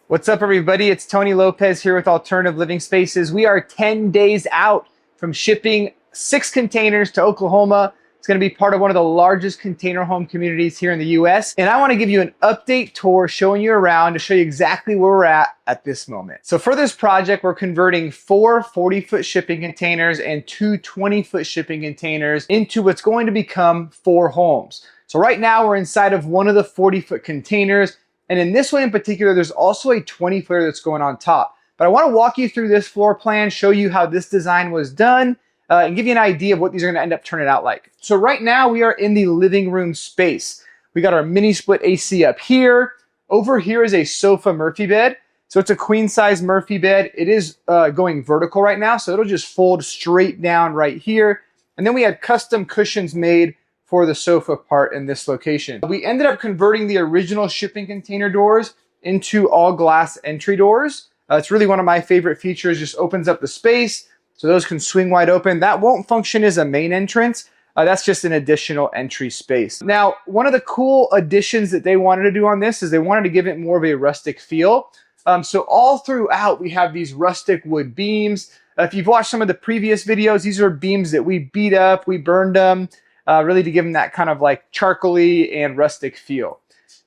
What's up, everybody? It's Tony Lopez here with Alternative Living Spaces. We are 10 days out from shipping 6 containers to Oklahoma. It's going to be part of one of the largest container home communities here in the U.S. And I want to give you an update tour showing you around to show you exactly where we're at this moment. So for this project, we're converting 4 40-foot shipping containers and 2 20-foot shipping containers into what's going to become 4 homes. So right now we're inside of one of the 40-foot containers. And in this one in particular, there's also a 20-footer that's going on top. But I want to walk you through this floor plan, show you how this design was done, and give you an idea of what these are going to end up turning out like. So right now we are in the living room space. We got our mini split AC up here. Over here is a sofa Murphy bed. So it's a queen size Murphy bed. It is going vertical right now, so it'll just fold straight down right here. And then we had custom cushions made for the sofa part in this location. We ended up converting the original shipping container doors into all glass entry doors. It's really one of my favorite features, just opens up the space so those can swing wide open. That won't function as a main entrance. That's just an additional entry space. Now, one of the cool additions that they wanted to do on this is they wanted to give it more of a rustic feel. So all throughout, we have these rustic wood beams. If you've watched some of the previous videos, these are beams that we beat up, we burned them, really to give them that kind of like charcoaly and rustic feel.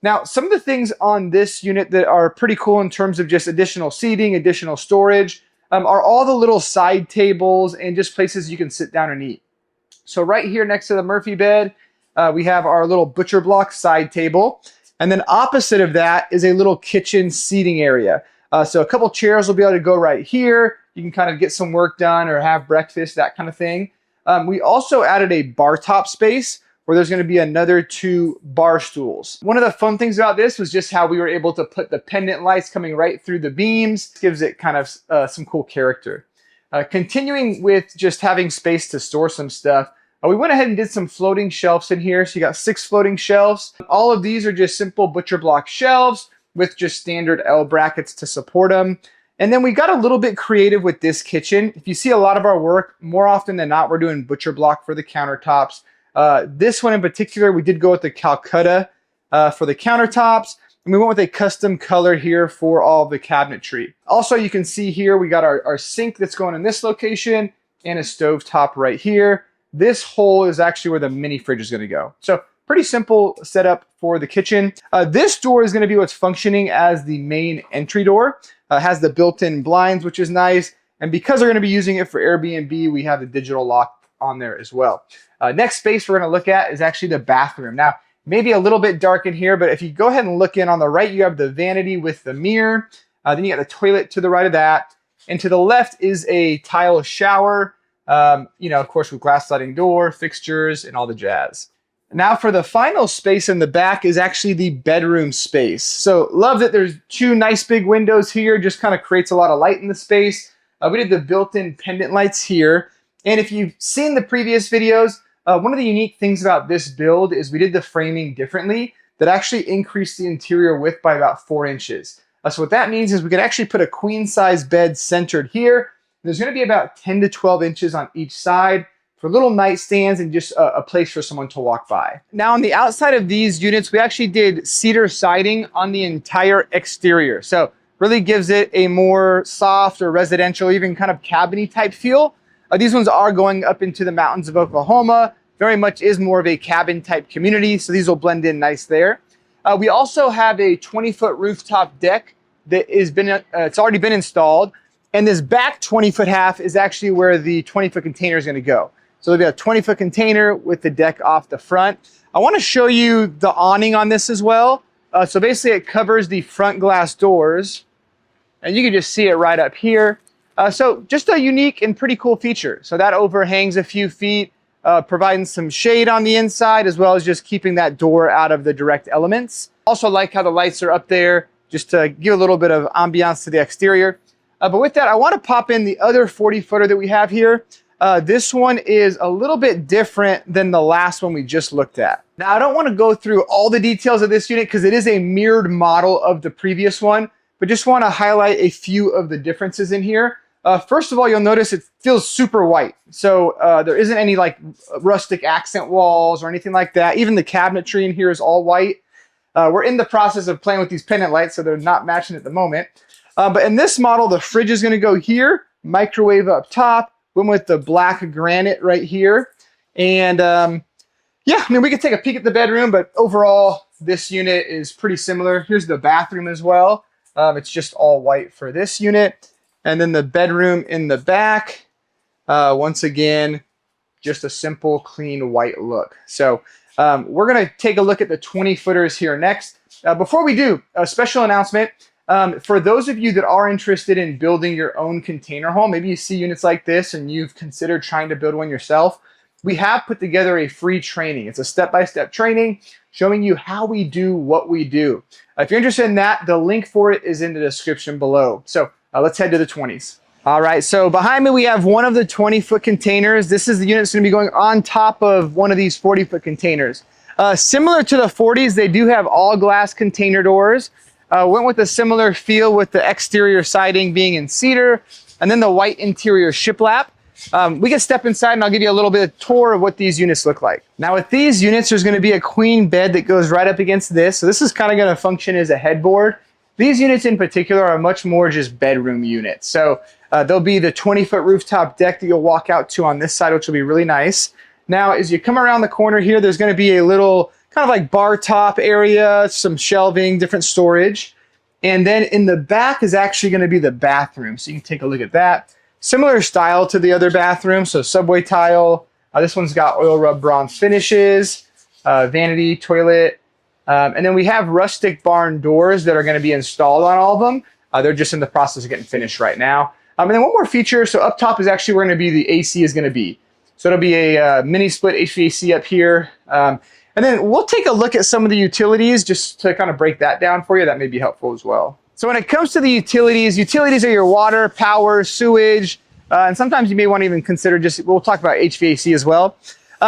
Now, some of the things on this unit that are pretty cool in terms of just additional seating, additional storage, are all the little side tables and just places you can sit down and eat. So right here next to the Murphy bed, we have our little butcher block side table. And then opposite of that is a little kitchen seating area. So a couple chairs will be able to go right here. You can kind of get some work done or have breakfast, that kind of thing. We also added a bar top space where there's going to be another 2 bar stools. One of the fun things about this was just how we were able to put the pendant lights coming right through the beams. It gives it kind of some cool character. Continuing with just having space to store some stuff, we went ahead and did some floating shelves in here. So you got 6 floating shelves. All of these are just simple butcher block shelves with just standard L brackets to support them. And then we got a little bit creative with this kitchen. If you see a lot of our work, more often than not, we're doing butcher block for the countertops. This one in particular, we did go with the Calcutta for the countertops. And we went with a custom color here for all of the cabinetry. Also, you can see here, we got our sink that's going in this location and a stovetop right here. This hole is actually where the mini fridge is going to go. So pretty simple setup for the kitchen. This door is going to be what's functioning as the main entry door. Has the built-in blinds, which is nice. And because we're going to be using it for Airbnb, we have the digital lock on there as well. Next space we're going to look at is actually the bathroom. Now, maybe a little bit dark in here, but if you go ahead and look in on the right, you have the vanity with the mirror. Then you got the toilet to the right of that. And to the left is a tile shower, of course, with glass sliding door, fixtures, and all the jazz. Now for the final space in the back is actually the bedroom space. So love that there's 2 nice big windows here, just kind of creates a lot of light in the space. We did the built-in pendant lights here. And if you've seen the previous videos, one of the unique things about this build is we did the framing differently that actually increased the interior width by about 4 inches. So what that means is we could actually put a queen size bed centered here. There's going to be about 10 to 12 inches on each side for little nightstands and just a place for someone to walk by. Now on the outside of these units, we actually did cedar siding on the entire exterior. So really gives it a more soft or residential, even kind of cabin-y type feel. These ones are going up into the mountains of Oklahoma. Very much is more of a cabin type community. So these will blend in nice there. We also have a 20-foot rooftop deck that has been, it's already been installed. And this back 20-foot half is actually where the 20-foot container is going to go. So there'll be a 20-foot container with the deck off the front. I want to show you the awning on this as well. So basically it covers the front glass doors and you can just see it right up here. So just a unique and pretty cool feature. So that overhangs a few feet, providing some shade on the inside as well as just keeping that door out of the direct elements. Also like how the lights are up there just to give a little bit of ambiance to the exterior. But with that, I want to pop in the other 40-footer that we have here. This one is a little bit different than the last one we just looked at. Now, I don't want to go through all the details of this unit because it is a mirrored model of the previous one, but just want to highlight a few of the differences in here. First of all, you'll notice it feels super white. So there isn't any like rustic accent walls or anything like that. Even the cabinetry in here is all white. We're in the process of playing with these pendant lights, so they're not matching at the moment. But in this model, the fridge is going to go here, microwave up top, went with the black granite right here. And yeah, I mean, we could take a peek at the bedroom, but overall, this unit is pretty similar. Here's the bathroom as well. It's just all white for this unit. And then the bedroom in the back, once again, just a simple, clean white look. So we're going to take a look at the 20-footers here next. Before we do, a special announcement. For those of you that are interested in building your own container home, maybe you see units like this and you've considered trying to build one yourself, we have put together a free training. It's a step-by-step training showing you how we do what we do. If you're interested in that, the link for it is in the description below. So let's head to the 20s. All right, so behind me we have one of the 20-foot containers. This is the unit that's going to be going on top of one of these 40-foot containers. Similar to the 40s, they do have all glass container doors. Went with a similar feel with the exterior siding being in cedar, and then the white interior shiplap. We can step inside and I'll give you a little bit of tour of what these units look like. Now with these units, there's going to be a queen bed that goes right up against this. So this is kind of going to function as a headboard. These units in particular are much more just bedroom units. So there'll be the 20-foot rooftop deck that you'll walk out to on this side, which will be really nice. Now, as you come around the corner here, there's going to be a little kind of like bar top area, some shelving, different storage. And then in the back is actually going to be the bathroom. So you can take a look at that. Similar style to the other bathroom. So subway tile. This one's got oil rub bronze finishes, vanity, toilet. And then we have rustic barn doors that are going to be installed on all of them. They're just in the process of getting finished right now. And then one more feature. So up top is actually where going to be the AC is going to be. So it'll be a mini split HVAC up here. And then we'll take a look at some of the utilities just to kind of break that down for you. That may be helpful as well. So when it comes to the utilities are your water, power, sewage, and sometimes you may want to even consider we'll talk about HVAC as well.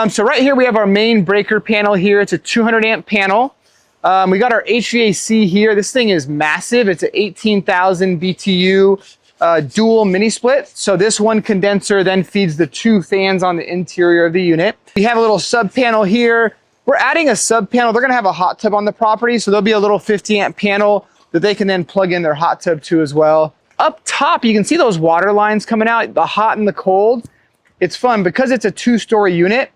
So right here we have our main breaker panel here. It's a 200 amp panel. We got our HVAC here. This thing is massive. It's an 18,000 BTU dual mini split. So this one condenser then feeds the two fans on the interior of the unit. We have a little sub panel here. We're adding a sub panel. They're going to have a hot tub on the property. So there'll be a little 50 amp panel that they can then plug in their hot tub to as well. Up top, you can see those water lines coming out, the hot and the cold. It's fun because it's a 2-story unit.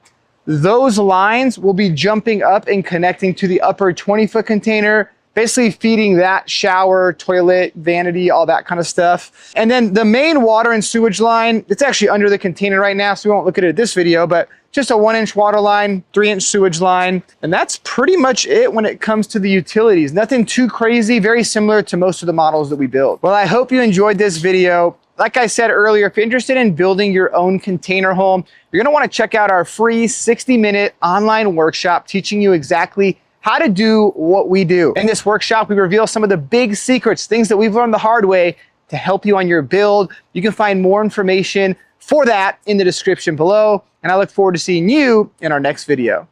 Those lines will be jumping up and connecting to the upper 20-foot container, basically feeding that shower, toilet, vanity, all that kind of stuff. And then the main water and sewage line, it's actually under the container right now, so we won't look at it this video, but just a 1-inch water line, 3-inch sewage line. And that's pretty much it when it comes to the utilities. Nothing too crazy, very similar to most of the models that we build. Well, I hope you enjoyed this video. Like I said earlier, if you're interested in building your own container home, you're going to want to check out our free 60-minute online workshop teaching you exactly how to do what we do. In this workshop, we reveal some of the big secrets, things that we've learned the hard way to help you on your build. You can find more information for that in the description below, and I look forward to seeing you in our next video.